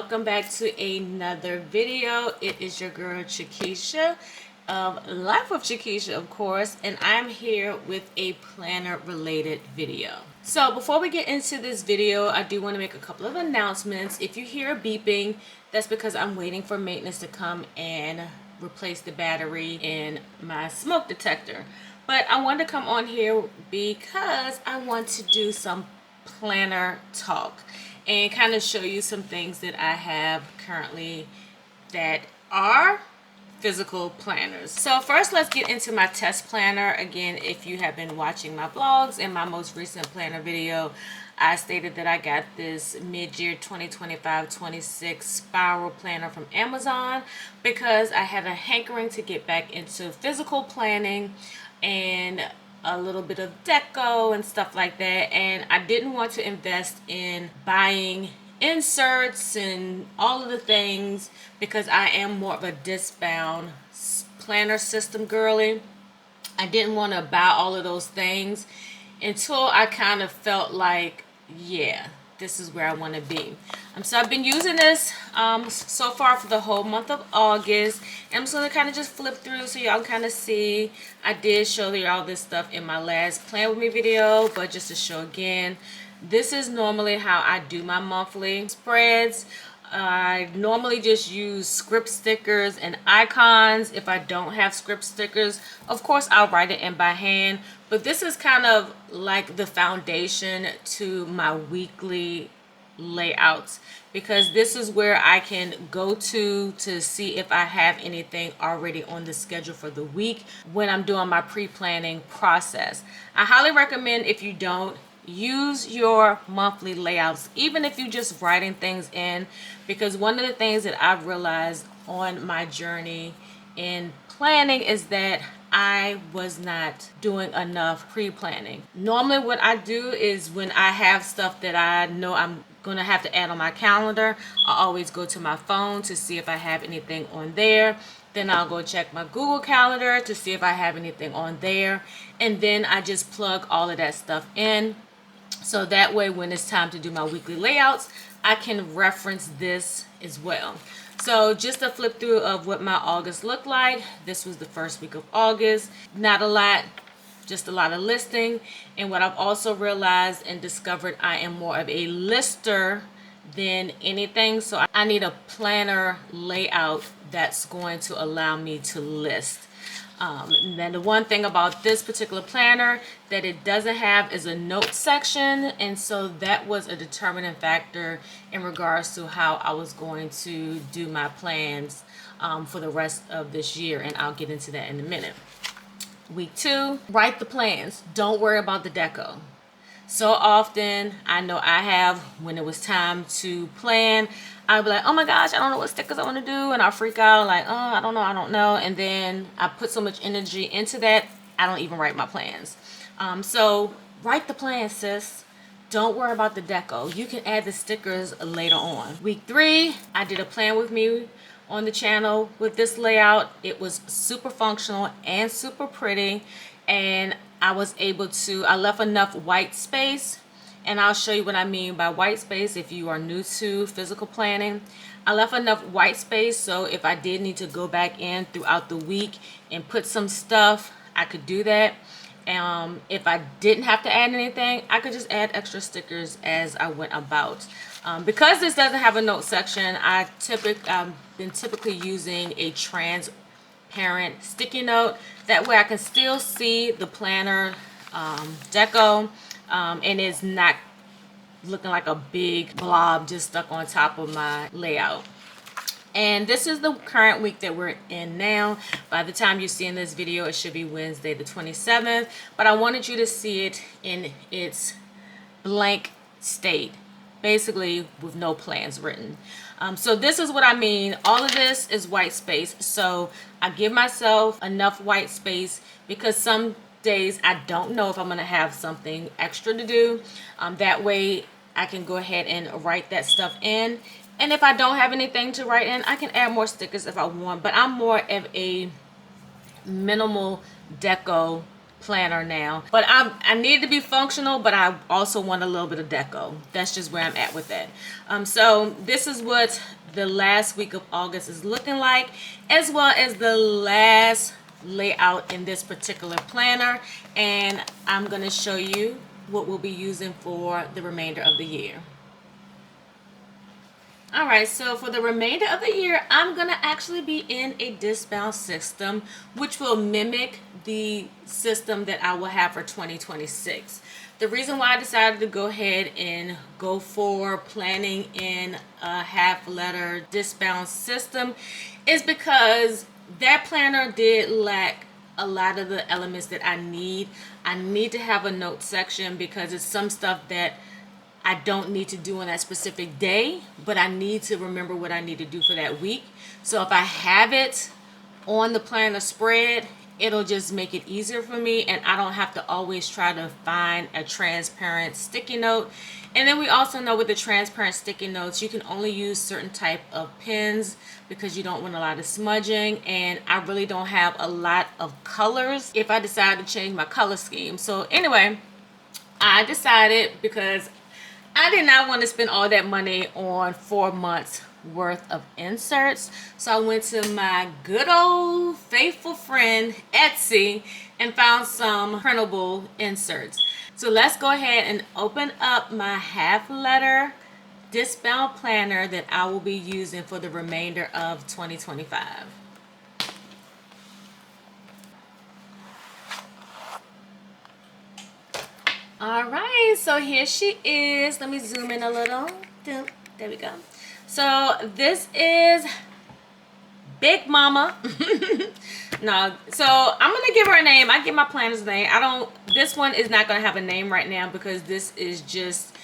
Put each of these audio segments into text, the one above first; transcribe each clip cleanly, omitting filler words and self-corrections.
welcome back to another video. It is your girl Chakisha of Life of Chakisha, of course, and I'm here with a planner related video. So before we get into this video, I do want to make a couple of announcements. If you hear beeping, that's because I'm waiting for maintenance to come and replace the battery in my smoke detector. But I wanted to come on here because I want to do some planner talk and kind of show you some things that I have currently that are physical planners. So first, let's get into my test planner. Again, if you have been watching my vlogs and my most recent planner video, I stated that I got this mid-year 2025-26 spiral planner from Amazon because I had a hankering to get back into physical planning and a little bit of deco and stuff like that, and I didn't want to invest in buying inserts and all of the things because I am more of a disc-bound planner system girly. I didn't want to buy all of those things until I kind of felt like, yeah, this is where I want to be. So I've been using this so far for the whole month of August. And I'm just going to kind of just flip through so y'all kind of see. I did show y'all this stuff in my last Plan With Me video, but just to show again, this is normally how I do my monthly spreads. I normally just use script stickers and icons. If I don't have script stickers, of course I'll write it in by hand, but this is kind of like the foundation to my weekly layouts because this is where I can go to see if I have anything already on the schedule for the week when I'm doing my pre-planning process. I highly recommend, if you don't, use your monthly layouts, even if you're just writing things in, because one of the things that I've realized on my journey in planning is that I was not doing enough pre-planning. Normally what I do is when I have stuff that I know I'm gonna have to add on my calendar, I always go to my phone to see if I have anything on there. Then I'll go check my Google Calendar to see if I have anything on there, and then I just plug all of that stuff in. So that way when it's time to do my weekly layouts, I can reference this as well. So just a flip through of what my August looked like. This was the first week of August. Not a lot, just a lot of listing. And what I've also realized and discovered, I am more of a lister than anything. So I need a planner layout that's going to allow me to list. Then the one thing about this particular planner that it doesn't have is a note section, and so that was a determining factor in regards to how I was going to do my plans for the rest of this year, and I'll get into that in a minute. Week 2, write the plans. Don't worry about the deco. So often, I know I have, when it was time to plan, I'd be like, oh my gosh, I don't know what stickers I want to do, and I'll freak out, like, oh, I don't know, and then I put so much energy into that, I don't even write my plans. So write the plan, sis. Don't worry about the deco. You can add the stickers later on. Week 3, I did a Plan With Me on the channel with this layout. It was super functional and super pretty, and I was able to, I left enough white space, and I'll show you what I mean by white space if you are new to physical planning. I left enough white space so if I did need to go back in throughout the week and put some stuff, I could do that. If I didn't have to add anything, I could just add extra stickers as I went about. Because this doesn't have a note section, I've been typically using a transparent sticky note. That way I can still see the planner deco, and it's not looking like a big blob just stuck on top of my layout. And this is the current week that we're in now. By the time you're seeing this video, it should be Wednesday the 27th, but I wanted you to see it in its blank state, basically with no plans written. So this is what I mean. All of this is white space. So I give myself enough white space because some days I don't know if I'm going to have something extra to do. That way I can go ahead and write that stuff in. And if I don't have anything to write in, I can add more stickers if I want. But I'm more of a minimal deco planner now. But I need to be functional, but I also want a little bit of deco. That's just where I'm at with that. So this is what the last week of August is looking like, as well as the last layout in this particular planner. And I'm going to show you what we'll be using for the remainder of the year. Alright, so for the remainder of the year, I'm going to actually be in a discount system, which will mimic the system that I will have for 2026. The reason why I decided to go ahead and go for planning in a half letter discount system is because that planner did lack a lot of the elements that I need. I need to have a note section because it's some stuff that I don't need to do on that specific day, but I need to remember what I need to do for that week. So if I have it on the planner spread, it'll just make it easier for me, and I don't have to always try to find a transparent sticky note. And then we also know with the transparent sticky notes, you can only use certain type of pens because you don't want a lot of smudging, and I really don't have a lot of colors if I decide to change my color scheme. So anyway, I decided, because I did not want to spend all that money on 4 months worth of inserts. So I went to my good old faithful friend Etsy and found some printable inserts. So let's go ahead and open up my half letter discount planner that I will be using for the remainder of 2025. All right, so here she is. Let me zoom in a little. There we go. So this is Big Mama. No, so I'm gonna give her a name. I give my planner's name. This one is not gonna have a name right now because this is just,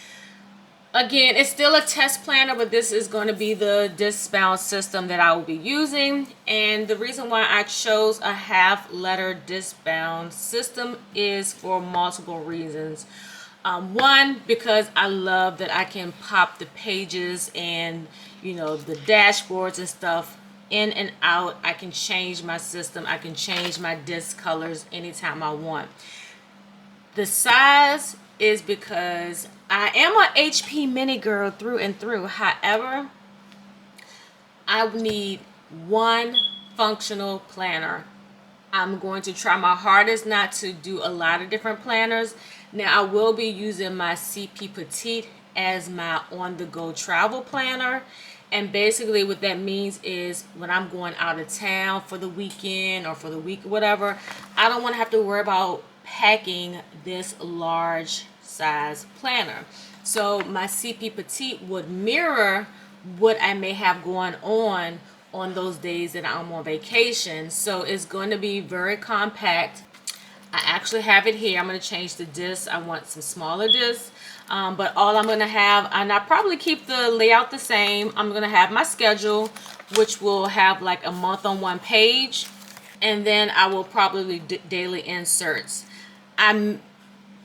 again, it's still a test planner, but this is going to be the discount system that I will be using. And the reason why I chose a half letter discount system is for multiple reasons. One, because I love that I can pop the pages and, you know, the dashboards and stuff in and out. I can change my system. I can change my disc colors anytime I want. The size is because I am a HP mini girl through and through. However, I need one functional planner. I'm going to try my hardest not to do a lot of different planners. Now, I will be using my CP Petite as my on-the-go travel planner. And basically what that means is when I'm going out of town for the weekend or for the week, whatever, I don't want to have to worry about packing this large size planner. So my CP Petite would mirror what I may have going on those days that I'm on vacation. So it's going to be very compact. I actually have it here. I'm going to change the disc. I want some smaller discs. But all I'm going to have, and I probably keep the layout the same. I'm going to have my schedule, which will have like a month on one page. And then I will probably do daily inserts. I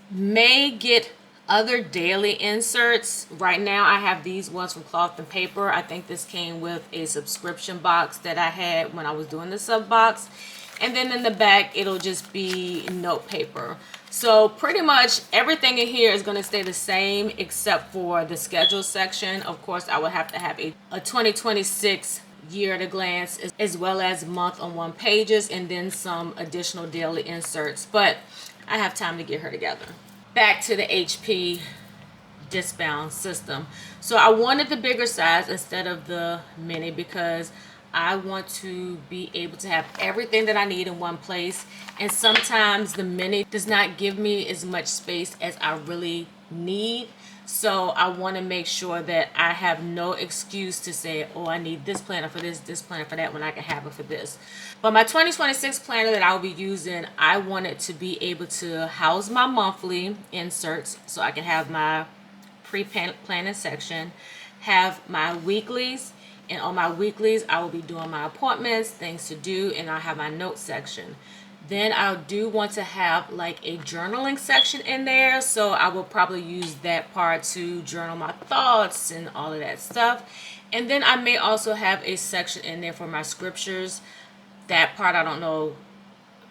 may get other daily inserts. Right now I have these ones from Cloth and Paper. I think this came with a subscription box that I had when I was doing the sub box. And then in the back it'll just be note paper. So pretty much everything in here is going to stay the same except for the schedule section. Of course, I will have to have a 2026 year at a glance, as well as month on one pages, and then some additional daily inserts. But I have time to get her together. Back to the HP discbound system. So I wanted the bigger size instead of the mini because I want to be able to have everything that I need in one place. And sometimes the mini does not give me as much space as I really need. So I want to make sure that I have no excuse to say, oh, I need this planner for this planner for that, when I can have it for this. But my 2026 planner that I will be using, I want it to be able to house my monthly inserts so I can have my pre-planning section, have my weeklies, and on my weeklies I will be doing my appointments, things to do, and I'll have my notes section. Then I do want to have like a journaling section in there, so I will probably use that part to journal my thoughts and all of that stuff. And then I may also have a section in there for my scriptures. That part I don't know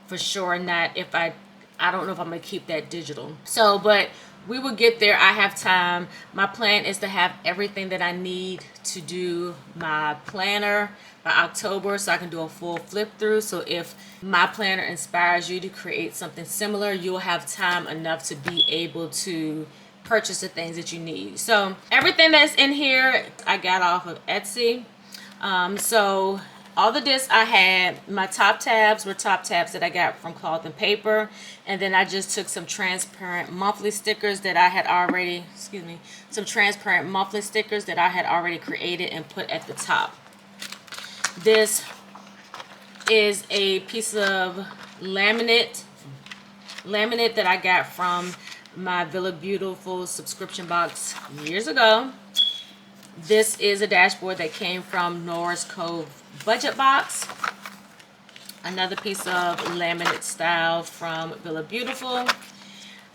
for sure, not if I I don't know if I'm going to keep that digital. So, but we will get there. I have time. My plan is to have everything that I need to do my planner by October so I can do a full flip through. So if my planner inspires you to create something similar, you'll have time enough to be able to purchase the things that you need. So everything that's in here I got off of Etsy. So all the discs I had, my top tabs were top tabs that I got from Cloth and Paper. And then I just took some transparent monthly stickers that I had already, some transparent monthly stickers that I had already created and put at the top. This is a piece of laminate that I got from my Villa Beautiful subscription box years ago. This is a dashboard that came from Norris Cove Budget Box. Another piece of laminate style from Villa Beautiful.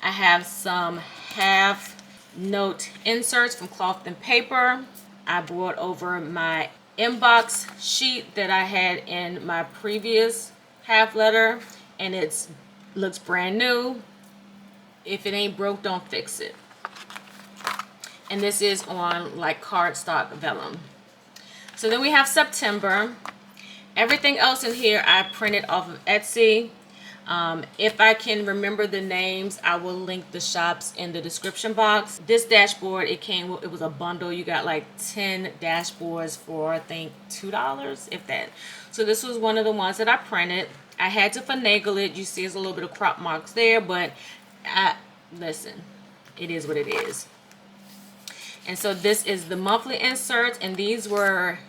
I have some half note inserts from Cloth and Paper. I brought over my inbox sheet that I had in my previous half letter, and it looks brand new. If it ain't broke, don't fix it. And this is on like cardstock vellum. So then we have September. Everything else in here I printed off of Etsy. If I can remember the names, I will link the shops in the description box. This dashboard, it was a bundle. You got like 10 dashboards for I think $2, if that. So this was one of the ones that I printed. I had to finagle it. You see there's a little bit of crop marks there, but listen, it is what it is. And so this is the monthly inserts, and these were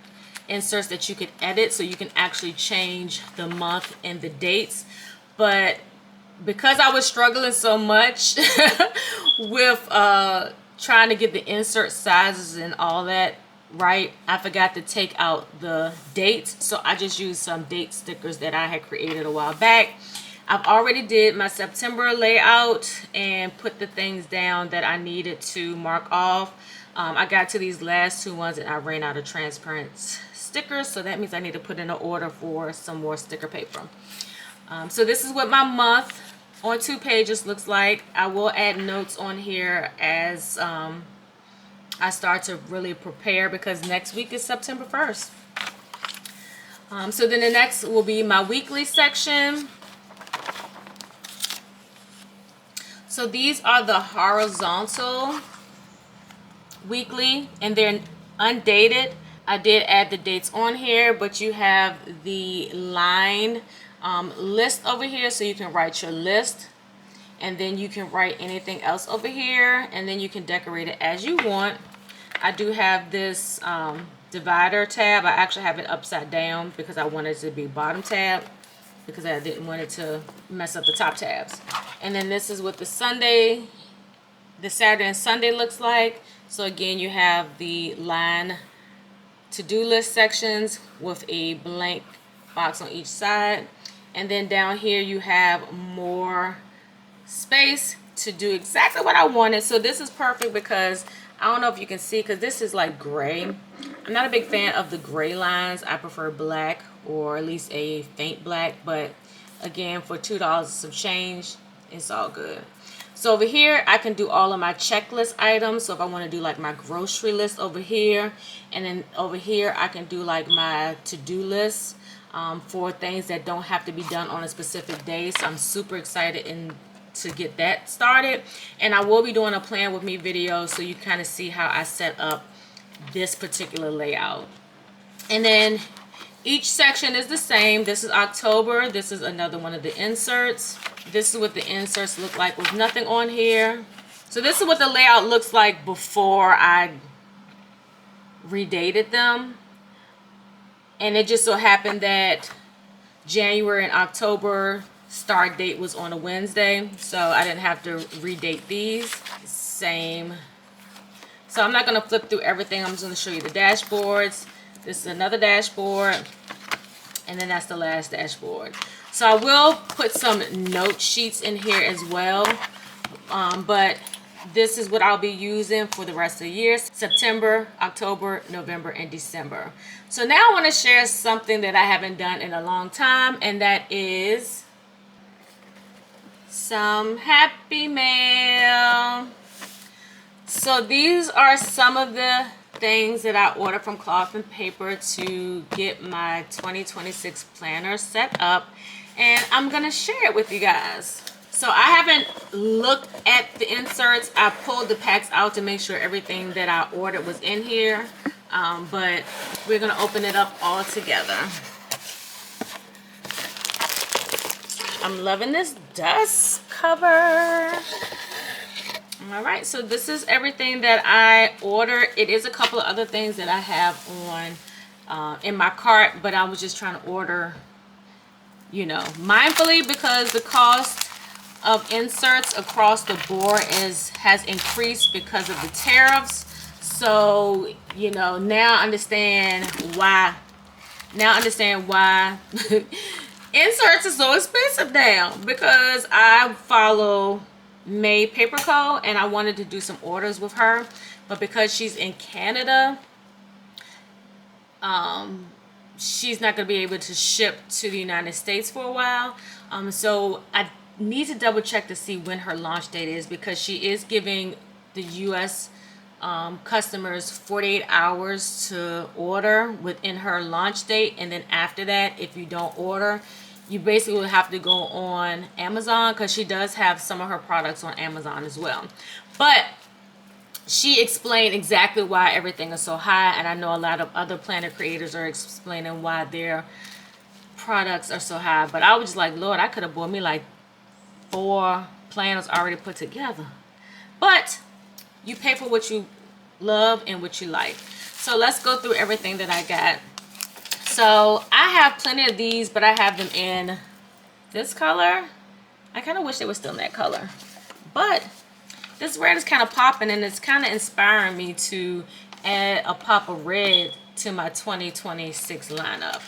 inserts that you could edit, so you can actually change the month and the dates. But because I was struggling so much with trying to get the insert sizes and all that right, I forgot to take out the dates. So I just used some date stickers that I had created a while back. I've already did my September layout and put the things down that I needed to mark off. I got to these last two ones and I ran out of transparent stickers, so that means I need to put in an order for some more sticker paper. So this is what my month on 2 pages looks like. I will add notes on here as I start to really prepare, because next week is September 1st. So then the next will be my weekly section. So these are the horizontal weekly, and they're undated. I did add the dates on here, but you have the line list over here, so you can write your list, and then you can write anything else over here, and then you can decorate it as you want. I do have this divider tab. I actually have it upside down because I wanted it to be bottom tab, because I didn't want it to mess up the top tabs. And then this is what the Saturday and Sunday looks like. So again, you have the line to-do list sections with a blank box on each side. And then down here you have more space to do exactly what I wanted. So this is perfect because I don't know if you can see, because this is like gray. I'm not a big fan of the gray lines. I prefer black, or at least a faint black. But again, for $2 some change, it's all good. So over here, I can do all of my checklist items. So if I want to do like my grocery list over here, and then over here, I can do like my to-do list for things that don't have to be done on a specific day. So I'm super excited to get that started. And I will be doing a plan with me video, so you kind of see how I set up this particular layout. And then each section is the same. This is October. This is another one of the inserts. This is what the inserts look like with nothing on here. So this is what the layout looks like before I redated them. And it just so happened that January and October start date was on a Wednesday, so I didn't have to redate these. Same. So I'm not going to flip through everything. I'm just going to show you the dashboards. This is another dashboard, and then that's the last dashboard. So I will put some note sheets in here as well, but this is what I'll be using for the rest of the year: September, October, November, and December. So now I want to share something that I haven't done in a long time, and that is some Happy Mail. So these are some of the things that I ordered from Cloth and Paper to get my 2026 planner set up, and I'm gonna share it with you guys. So I haven't looked at the inserts. I pulled the packs out to make sure everything that I ordered was in here, but we're gonna open it up all together. I'm loving this dust cover. All right, so this is everything that I ordered. It is a couple of other things that I have on in my cart, but I was just trying to order, you know, mindfully, because the cost of inserts across the board has increased because of the tariffs. So, you know, now I understand why inserts are so expensive now, because I follow May Paper Co. and I wanted to do some orders with her, but because she's in Canada, she's not going to be able to ship to the United States for a while. So I need to double check to see when her launch date is, because she is giving the US customers 48 hours to order within her launch date, and then after that, if you don't order, you basically will have to go on Amazon, because she does have some of her products on Amazon as well. But she explained exactly why everything is so high, and I know a lot of other planner creators are explaining why their products are so high. But I was just like, Lord, I could have bought me like 4 planners already put together. But you pay for what you love and what you like. So let's go through everything that I got. So I have plenty of these, but I have them in this color. I kind of wish they were still in that color, but this red is kind of popping, and it's kind of inspiring me to add a pop of red to my 2026 lineup.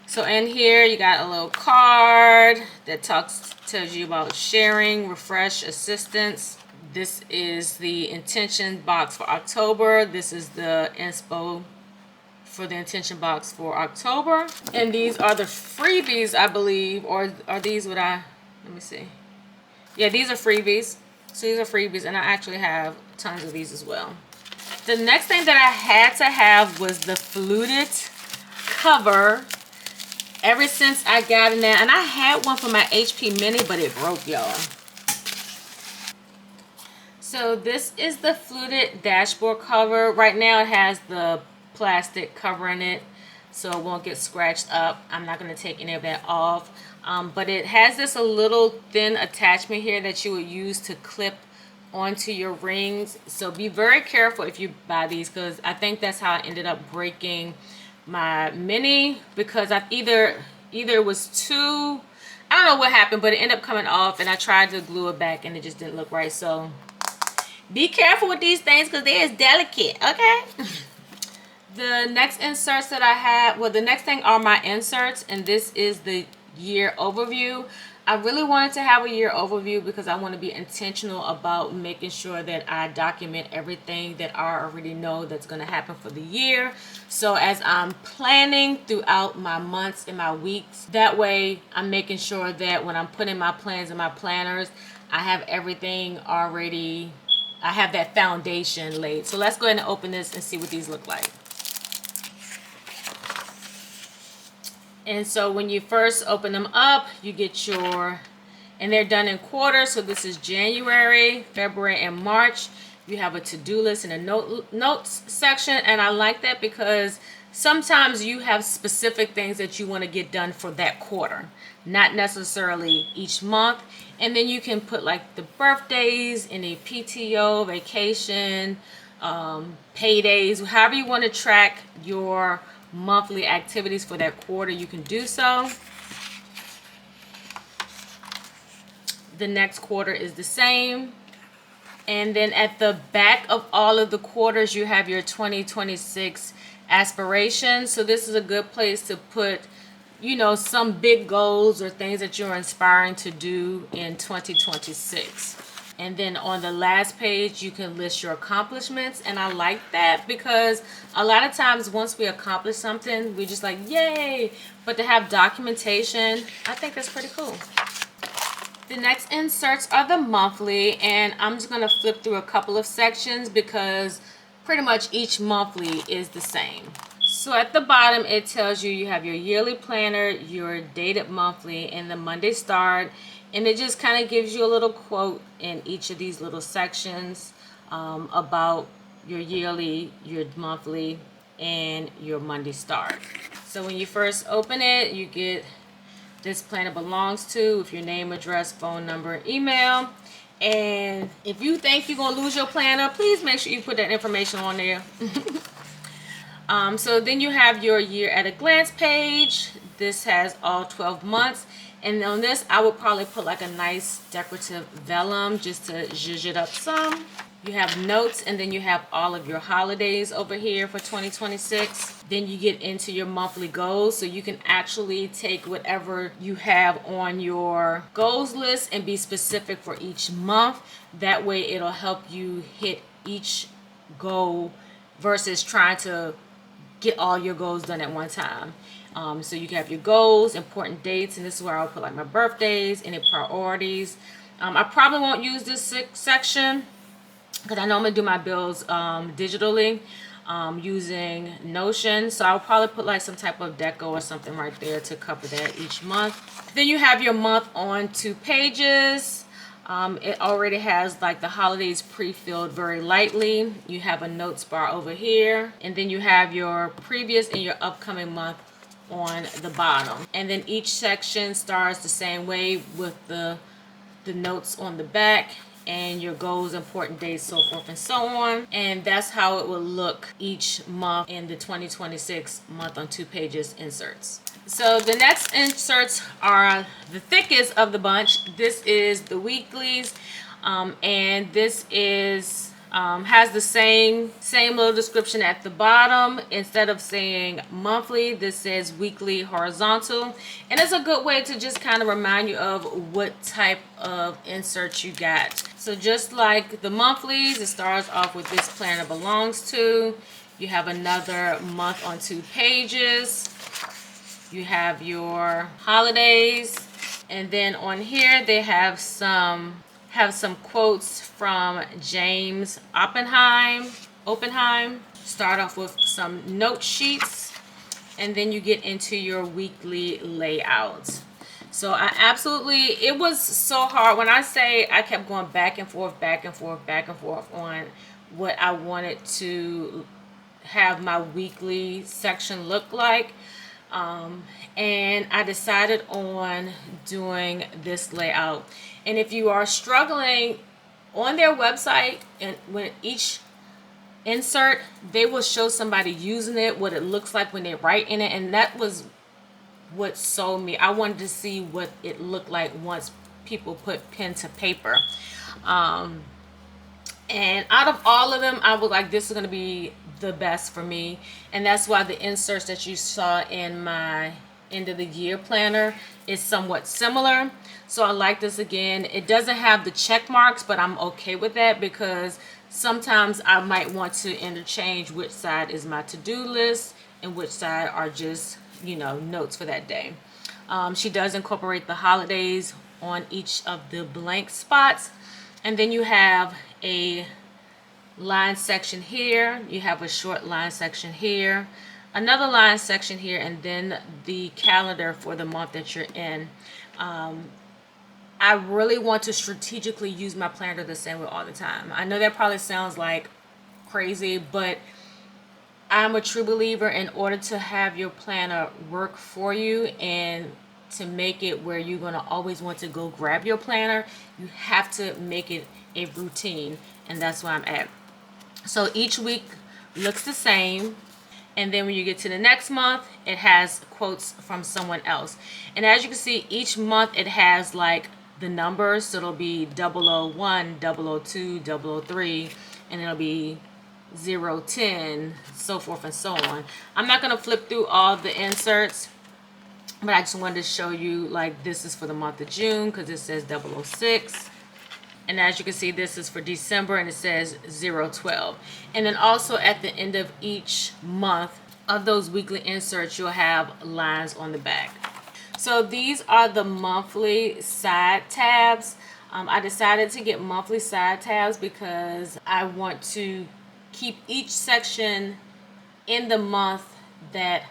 So in here you got a little card that tells you about sharing, refresh, assistance. This is the intention box for October. This is the inspo for the intention box for October. And these are the freebies, I believe, or are these what let me see. Yeah, these are freebies. So these are freebies, and I actually have tons of these as well. The next thing that I had to have was the fluted cover. Ever since I got in there, and I had one for my HP Mini, but it broke, y'all. So this is the fluted dashboard cover. Right now it has the plastic covering it, so it won't get scratched up. I'm not going to take any of that off, but it has this a little thin attachment here that you would use to clip onto your rings. So be very careful if you buy these, because I think that's how I ended up breaking my Mini, because I either it was too, I don't know what happened, but it ended up coming off, and I tried to glue it back and it just didn't look right. So be careful with these things, because they is delicate, okay? The next inserts that I had, well, the next thing are my inserts, and this is the year overview. I really wanted to have a year overview because I want to be intentional about making sure that I document everything that I already know that's going to happen for the year. So as I'm planning throughout my months and my weeks, that way I'm making sure that when I'm putting my plans in my planners, I have everything already, I have that foundation laid. So let's go ahead and open this and see what these look like. And so when you first open them up, you get your, and they're done in quarters. So this is January, February, and March. You have a to-do list and a notes section. And I like that because sometimes you have specific things that you want to get done for that quarter, not necessarily each month. And then you can put like the birthdays, any PTO, vacation, paydays, however you want to track your monthly activities for that quarter, you can do so. The next quarter is the same. And then at the back of all of the quarters, you have your 2026 aspirations. So this is a good place to put, you know, some big goals or things that you're inspiring to do in 2026. And then on the last page, you can list your accomplishments. And I like that because a lot of times once we accomplish something, we're just like, yay. But to have documentation, I think that's pretty cool. The next inserts are the monthly, and I'm just going to flip through a couple of sections because pretty much each monthly is the same. So at the bottom it tells you you have your yearly planner, your dated monthly, and the Monday start, and it just kind of gives you a little quote in each of these little sections about your yearly, your monthly, and your Monday start. So when you first open it, you get this planner belongs to, with your name, address, phone number, email. And if you think you're gonna lose your planner, please make sure you put that information on there. So then you have your year at a glance page. This has all 12 months. And on this, I would probably put like a nice decorative vellum just to zhuzh it up some. You have notes, and then you have all of your holidays over here for 2026. Then you get into your monthly goals, so you can actually take whatever you have on your goals list and be specific for each month. That way it'll help you hit each goal versus trying to get all your goals done at one time. So you can have your goals, important dates, and this is where I'll put like my birthdays, any priorities. I probably won't use this section because I know I'm gonna do my bills digitally using Notion. So I'll probably put like some type of deco or something right there to cover that each month. Then you have your month on 2 pages. It already has like the holidays pre-filled very lightly. You have a notes bar over here, and then you have your previous and your upcoming month on the bottom. And then each section starts the same way with the notes on the back and your goals, important dates, so forth and so on. And that's how it will look each month in the 2026 month on 2 pages inserts. So the next inserts are the thickest of the bunch. This is the weeklies, and this is has the same little description at the bottom. Instead of saying monthly, this says weekly horizontal, and it's a good way to just kind of remind you of what type of insert you got. So just like the monthlies, it starts off with this planner belongs to. You have another month on 2 pages. You have your holidays, and then on here they have some quotes from James Oppenheim. Start off with some note sheets, and then you get into your weekly layout. So it was so hard. When I say I kept going back and forth on what I wanted to have my weekly section look like. And I decided on doing this layout. And if you are struggling, on their website, and when each insert, they will show somebody using it, what it looks like when they write in it, and that was what sold me. I wanted to see what it looked like once people put pen to paper. And out of all of them, I was like, this is going to be the best for me. And that's why the inserts that you saw in my end of the year planner is somewhat similar. So I like this. Again, it doesn't have the check marks, but I'm okay with that because sometimes I might want to interchange which side is my to-do list and which side are just, notes for that day. She does incorporate the holidays on each of the blank spots. And then you have a line section here, you have a short line section here, another line section here, and then the calendar for the month that you're in. I really want to strategically use my planner the same way all the time. I know that probably sounds like crazy, but I'm a true believer in order to have your planner work for you and to make it where you're going to always want to go grab your planner, you have to make it a routine, and that's where I'm at. So each week looks the same, and then when you get to the next month, it has quotes from someone else. And as you can see, each month it has like the numbers, so it'll be 001, 002, 003, and it'll be 010, so forth and so on. I'm not going to flip through all the inserts, but I just wanted to show you, like, this is for the month of June because it says 006. And as you can see, this is for December, and it says 012. And then also at the end of each month of those weekly inserts, you'll have lines on the back. So these are the monthly side tabs. I decided to get monthly side tabs because I want to keep each section in the month that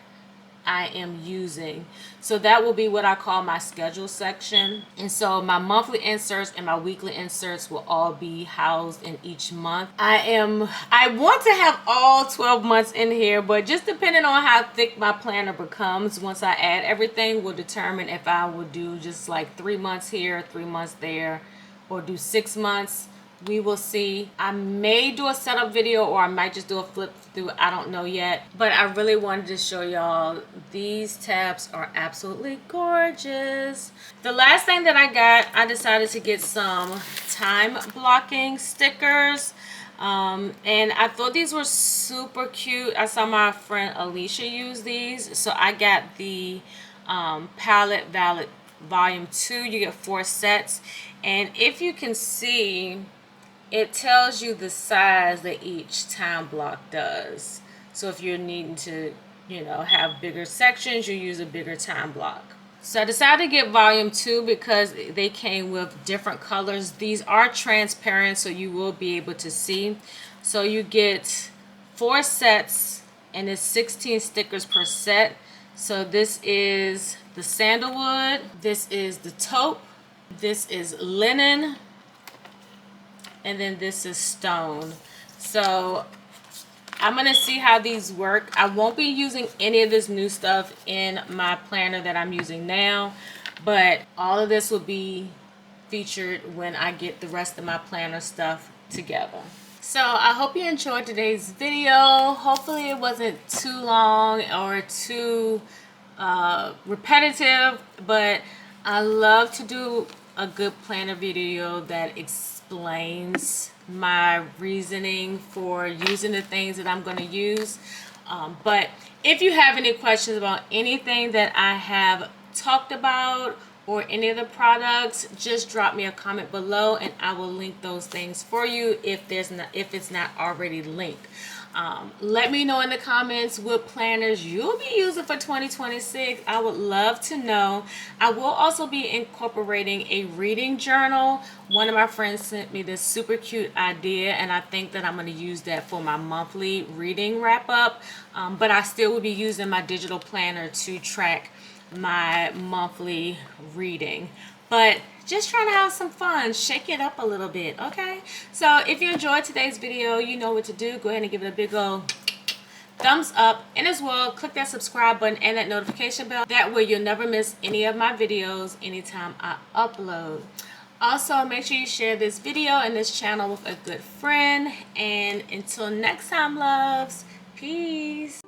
I am using. So that will be what I call my schedule section. And so my monthly inserts and my weekly inserts will all be housed in each month. I want to have all 12 months in here, but just depending on how thick my planner becomes, once I add everything will determine if I will do just like 3 months here, 3 months there, or do 6 months. We will see. I may do a setup video or I might just do a flip through. I don't know yet. But I really wanted to show y'all these tabs are absolutely gorgeous. The last thing that I got, I decided to get some time blocking stickers. And I thought these were super cute. I saw my friend Alicia use these. So I got the Palette Valid Volume 2. You get 4 sets. And if you can see, it tells you the size that each time block does. So if you're needing to, have bigger sections, you use a bigger time block. So I decided to get volume 2 because they came with different colors. These are transparent, so you will be able to see. So you get 4 sets and it's 16 stickers per set. So this is the sandalwood, this is the taupe, this is linen, and then this is stone. So I'm going to see how these work. I won't be using any of this new stuff in my planner that I'm using now, but all of this will be featured when I get the rest of my planner stuff together. So I hope you enjoyed today's video. Hopefully it wasn't too long or too repetitive, but I love to do a good planner video that explains my reasoning for using the things that I'm going to use. But if you have any questions about anything that I have talked about or any of the products, just drop me a comment below and I will link those things for you if it's not already linked. Let me know in the comments what planners you'll be using for 2026. I would love to know. I will also be incorporating a reading journal. One of my friends sent me this super cute idea, and I think that I'm going to use that for my monthly reading wrap up. But I still will be using my digital planner to track my monthly reading. But just trying to have some fun, shake it up a little bit, okay? So if you enjoyed today's video, you know what to do. Go ahead and give it a big old thumbs up, and as well click that subscribe button and that notification bell. That way you'll never miss any of my videos anytime I upload. Also, make sure you share this video and this channel with a good friend, and until next time, loves, peace.